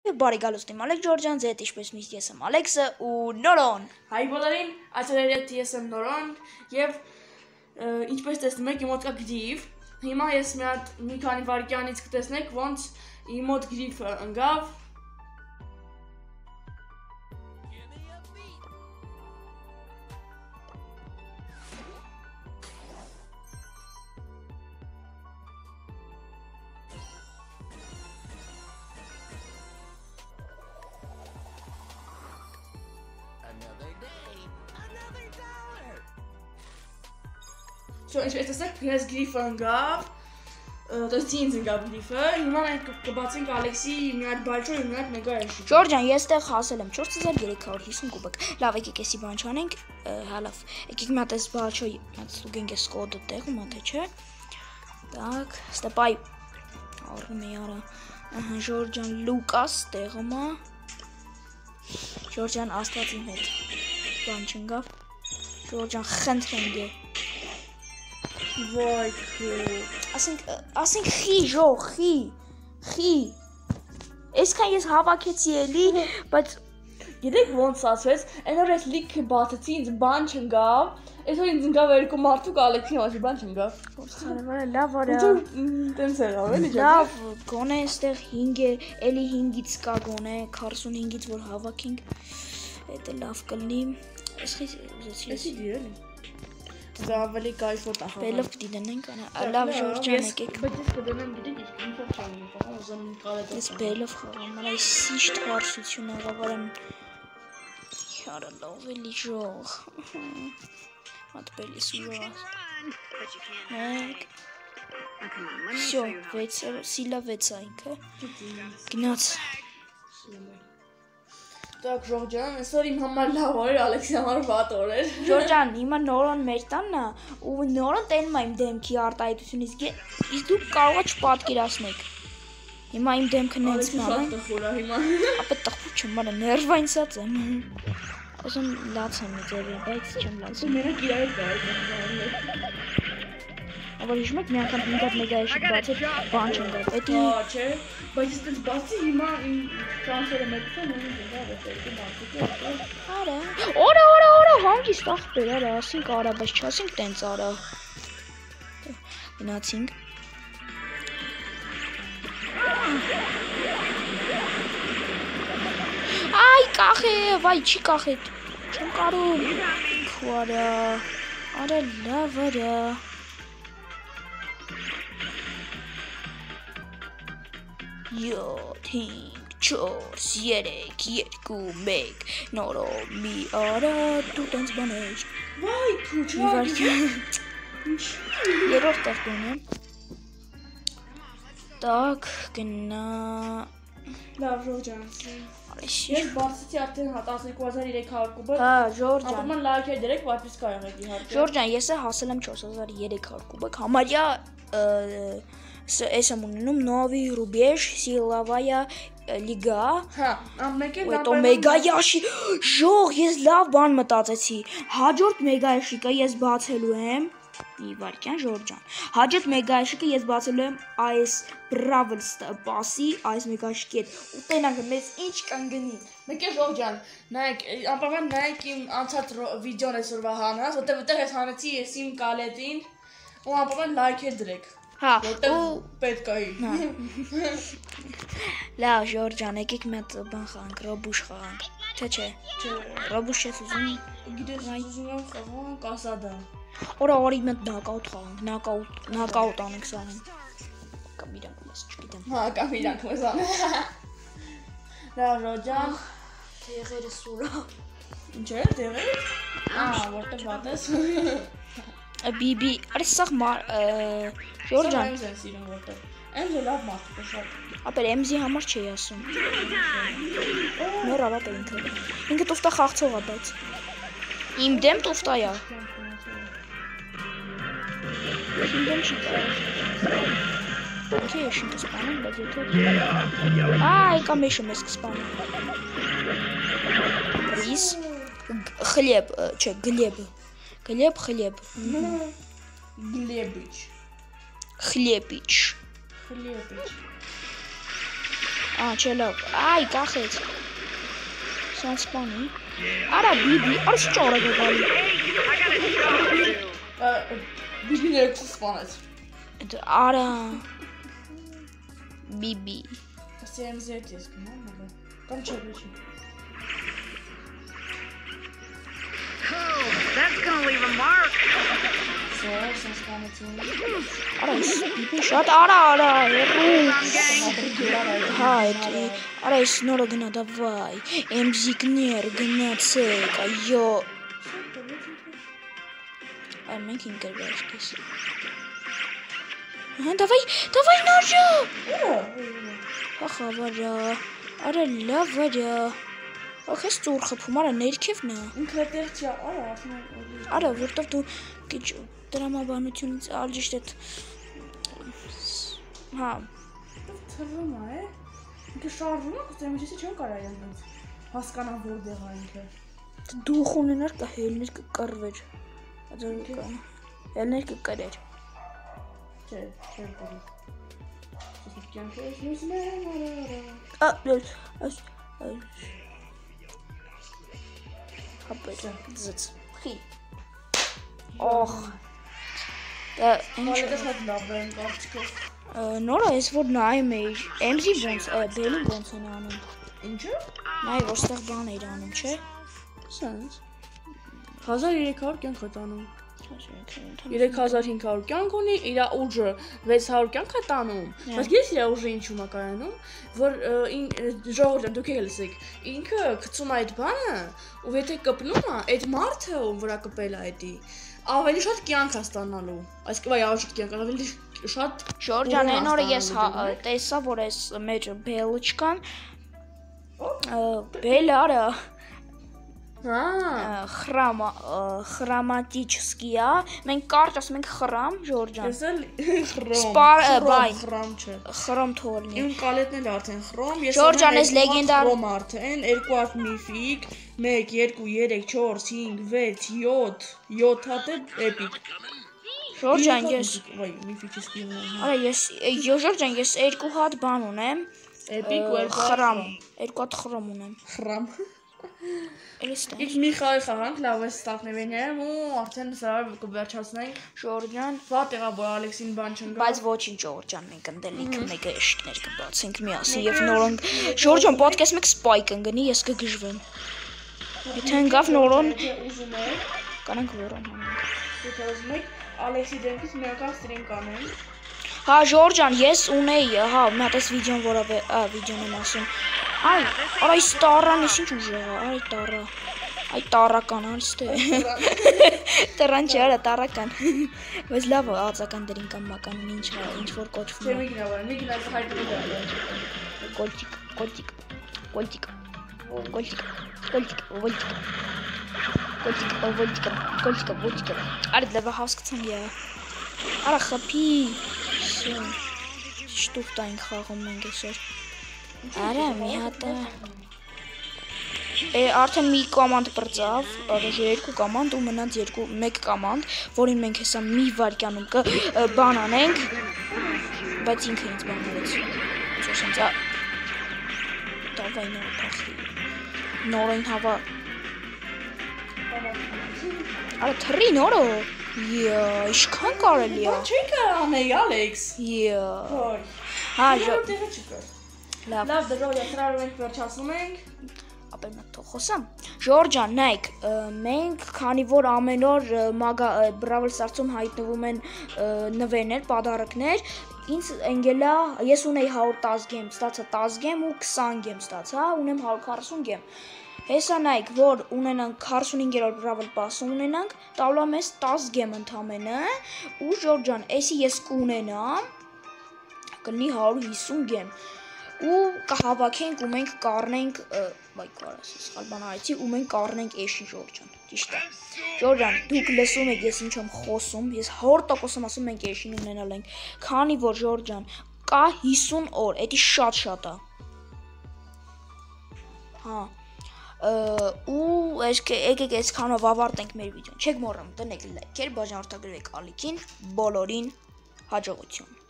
Բարի գալուստ իմ Ալեքս Ջորջյան, ձեզ ինչպես միշտ ես եմ Ալեքսը ու Նորոն։ Հայ բոլորին, այսօր ես եմ Նորոն եւ ինչպես տեսնում եք իմ մոտ կա գրիֆ։ Հիմա ես մի քանի վայրկյանից կտեսնեք ոնց իմ մոտ գրիֆը ընկավ։ Ինչպես տեսեք, ես գրիֆը ընկավ, դες ինձ ընկավ գրիֆը, հիմա մենք կբացենք Ալեքսի մի հատ բալչո ու մի հատ մեգա էշի։ Ջորջյան, ես տեղ հասել եմ 4350 կուբակ։ Լավ, եկեք էսի բան չանենք, հա լավ։ Եկեք մի հատ էս բալչո, հատ ստուգենք էս կոդը տեղում ա թե չէ։ Так, ստեպայ առնում էի արա։ Ահա Ջորջյան Լուկաս տեղում ա։ Ջորջյան Աստված իմ հետ։ Բան չընկավ։ Ջորջյան խնդրենք է։ Վայ, ասենք խի, ժող, խի։ Այսքան ես հավաքեցի էլի, բայց գիտեք ոնց ասվեց, այն որ ես լիքը բացեցի, ինձ բան չընկավ, այսօր ինձ ընկավ երկու մարդու Ալեքսի մասի բան չընկավ։ Լավ արա։ Տենց եղավ էլի։ Լավ, գոնե այստեղ 5 է, էլի 5-ից կա գոնե 45-ից որ հավաքենք։ Դա լավ կլինի։ Այս խի ուզեցի։ Էսի դի էլի։ Դա ավելի կայֆոտ է։ Բելով պիտի դնենք, լավ Ջորջյան եկեք։ Բայց ես կդնեմ գիտեք ինչ չեմ ուզում, ուզում կարետը։ Ես բելով խաղամ, այ սիշտ հարսություն եղավ արան։ Շարը լավ էլի ժող։ Մատ բելի սուրո։ Մեկ։ Всё, 6, սիլա 6 ինքը։ Գնաց։ Так, Ջորջյան, այսօր իմ համար լավ օր էր, Ալեքսի համար վատ օր էր։ Ջորջյան, հիմա Նորոն մեր տանն է, ու Նորոն տենում է իմ դեմքի արտահայտությունից, իսկ դուք կարող եք չպատկերացնեք։ Հիմա իմ դեմքը նենց մանեն։ Տխուր է հիմա։ Ապա տխուր չեմ, մանա ներվայնցած եմ։ Ասում լաց եմ ձևի, բայց չեմ լացում։ Մենակ իրար հետ գայր։ Աբա հիշում եք մի անգամ ինքդ մեգա էշիկ բացել, բան չեմ գալ, պետի… Չէ, բայց ես դες բացի հիմա իմ շանսերը մեծն ու ինձ գավ էսի բացի։ Արա, հանգիստ ախպեր, արա, ասինք արա, բայց չասինք տենց արա։ Գնացինք։ Այ կախև, այ չի կախետ, չեմ կարում։ Քու արա լավ արա։ Յո, 5, 4, 3, 2, 1, Նորո մի արա, դու տենց բաներ։ Վայ, քուչ, Մի վարկյան։ Երորդ տեղ եմ։ Так, գնա… Լավ, Ջորջյան։ Արեշի։ Ես բացեցի արդեն 12300 կուբը։ Հա, Ջորջյան։ Ապա լայքեր դրեք, որպես կարողեք իհարկե։ Ջորջյան, ես հասել եմ 4300 կուբակ, համարյա ես եմ ունենում նովի ռուբեժ, սիլավայա լիգա։ Հա, ամենը Հետո մեգա яշի, ժող, ես լավ բան մտածեցի։ Հաջորդ մեգա яշիկը ես բացելու եմ։ Մի վարկյան Ջորջյան։ Հաջորդ մեգա яշիկը ես բացելու եմ այս Brawl Pass-ի այս մեգա яշիկի հետ։ ու տենակ մեզ ինչ կանգնի։ Մեկ է Ջորջյան, նայեք, անպայման նայեք իմ անցած վիդեոն այսօրվա հանած, որտեղ այդտեղ ես հանեցի ես իմ կալետին, ու անպայման լայքեր դրեք։ Հա, որտեղ պետք է։ Լավ Ջորջյան, եկեք մի հատ բան խաղանք, ռոբուշ խաղանք։ Թե չէ։ Չէ։ Ռոբուշ ես ուզում։ Գիտես, ուզում եմ խաղանք կասադա։ Օրա արի մետ նոկաուտ խաղանք, նոկաուտ անենք սանեն։ Կամ իրանք մեզ չգիտեմ։ Հա, կամ իրանք մեզ անեն։ Լավ Ջորջյան, Տեղերը սուրա։ ինչ է տեղը։ Որտեղ վատ ես։ Բիբի, արի սաղ Ջորջյան։ Ինձ են սիրում որտեղ։ Էմզը լավ մարդիկ է շատ։ Ապեր Էմզի համար չի ասում։ Նոր ավատ է ինքը։ Ինքը տուֆտա խաղցող է, բայց իմ դեմ տուֆտա է։ Իմ դեմ չի կարող։ Ինքը է շինքը սպանում, բայց եթե… Այ, կամ էշը մեզ կսպանում։ Ռիս, խլեբ, չէ, գլեբ։ Գլեբ, խլեբ։ Գլեբիչ։ Խլեպիչ։ Խլեպիչ։ չէ լավ։ Այ կախեց։ Սանց բանի։ Արա բիբի, արա ինչ արա գալի։ Բիբին երկու սպանեց։ Արա բիբի։ Ասի եմ զերտ ես գնամ, մոբը։ Կամ չէ բիչի։ That's gonna leave a mark. Սենց սպանեցին։ Արա բիբի շատ արա հերու։ Հա, արա ես նորը գնա դավայ։ Էմզիկներ գնացեք, այո։ Այ մենք ինկերվերշկես։ Давай ножа! Ախա վարա, արա լավ վարա։ Ախ ես ծուր խփում, արա ներքևն է։ Ինքը տեղ չի, արա, Արա, որտեվ դու քիչ դրամաբանությունից ալջիշտ է։ Հա։ Թվում է։ Ինքը շարժում է, կստեմիջեսի չեմ կարա յանից։ Հասկանամ որտեղ է ինքը։ Դուխ ունենար կա հելներ կկռվեր։ Հելներ կկրեր։ Չէ, չեմ կարի։ Ես կյանքը ես լուսն եմ, Հապեր, ձծ, խի։ Ոխ։ Դա ինչ Հալետես մետ լավ են կարծքով։ նորա ես որ նայում էի, էմզի ոնց, բելին ոնց են անում։ Ինչը։ Նայ որ ստեղ բան էր անում, չէ։ Սենց։ 1300 կյանք է տանում։ 3500 կյանք ունի, իր ուժը 600 կյանք է տանում։ Բայց ես իր ուժը ինչու՞մ է կայանում, որ ժողովուրդ դուք եք լսեք, ինքը գցում է այդ բանը, ու եթե կպնում է, այդ մարդը, ում վրա կպել է այդի, ավելի շատ կյանք է ստանալու։ Այսինքն ավելի շատ կյանք, ավելի շատ Ժորժան այն օրը ես տեսա, որ այս մեր բելոչկան բելը արա խրամատիչսկիա, մենք կարճ ասում ենք խրամ, Ժորժան։ Ես էլ խրամ չէ։ Խրամ թողնի։ Իմ կալետն էլ արդեն խրամ, ես Ժորժան ես լեգենդար խրամ արդեն, 2 հատ միֆիկ, 1, 2, 3, 4, 5, 6, 7 հատ է էպիկ։ Ժորժան ես Վայ, միֆիկի սկիվն եմ։ Արա ես Ժորժան ես 2 հատ բան ունեմ։ Էպիկ ու 2 խրամ, 2 հատ խրամ ունեմ։ Խրամ։ Էլստա։ Իսկ մի խաղի խաղանք, լավ է ստակնևեն եմ ու արդեն սրա կվերջացնենք։ Ժորժան, Վատ եղավ, որ Ալեքսին բան չընկա։ բայց ոչինչ Ժորժան, մենք ընդելիք մեկը էշիկներ կբացենք միասին եւ նորոն Ժորժան podcast մեկ սպայք ընկնի, ես կգժվեմ։ Եթե ընկավ նորոն ուզում եք, կանանք որոն հանենք։ եթե ուզում եք, Ալեքսի դեմքից միական ստրիմ կանենք։ Հա Ժորժան, ես ունեի, հա, մի հատ էս վիդեոն որովե, վիդեոն եմ ասում։ Այ, արա այս տարան ես ինչ ուժ եղա, այ տարա։ Այ տարական արստե։ Տարան չէ, արա տարական։ Բայց լավ է ածական դրին կամ մականին ինչ որ կոչվում Չէ, է։ մի գնաց հայտնի դա։ Կոլտիկ։ Արա լավ հասկացան ե։ Արա խփի։ Շտուֆտ այն խաղում ենք այսօր։ Արա մի հատ արդեն մի կոմանդ բրծավ, երկու կոմանդ ու մնաց մեկ կոմանդ, որին մենք հեսա մի վարկյանում բան անենք, բայց ինքը ինձ բան արեց։ Չոսենց դավայ նոր փախի։ Նորին հավա։ Արա թռի նորը։ Ինչքան կարելի է։ Չի կարանեի Ալեքս։ Հա, Տեղը չկա։ լավ։ Լավ, դրոյա ծրարը մենք վերջացնում ենք։ Ապա նա թող խոսամ։ Ժորժան, նայեք, մենք քանի որ ամեն օր Brawl Stars-ում հայտնվում են նվերներ, պодарակներ, ինձ ընկելա, ես ունեի 110 գեմ, ստացա 10 գեմ ու 20 գեմ ստացա, ունեմ 140 գեմ։ Հեսա նայեք, որ ունենանք 45-րդ Brawl Pass-ը ունենանք, տալու է մեզ 10 գեմ ընդամենը, ու Ժորժան, էսի ես կունենամ, կլինի 150 գեմ։ Ու կհավաքենք ու մենք կառնենք, բայ կարաս սխալ բան արեցի, ու մենք կառնենք էշի Ժորժան, ճիշտ է։ Ժորժան, դուք լսում եք ես ինչ եմ խոսում, ես 100% ասում մենք էշին ունենալ ենք, քանի որ Ժորժան կա 50 օր, էդի շատ է։ Հա։ Ու եկեք այսքանով ավարտենք մեր վիդեոն։ Չեք մոռանում տնեք լայքեր, բաժանորդագրվեք ալիքին, բոլորին հաջողություն։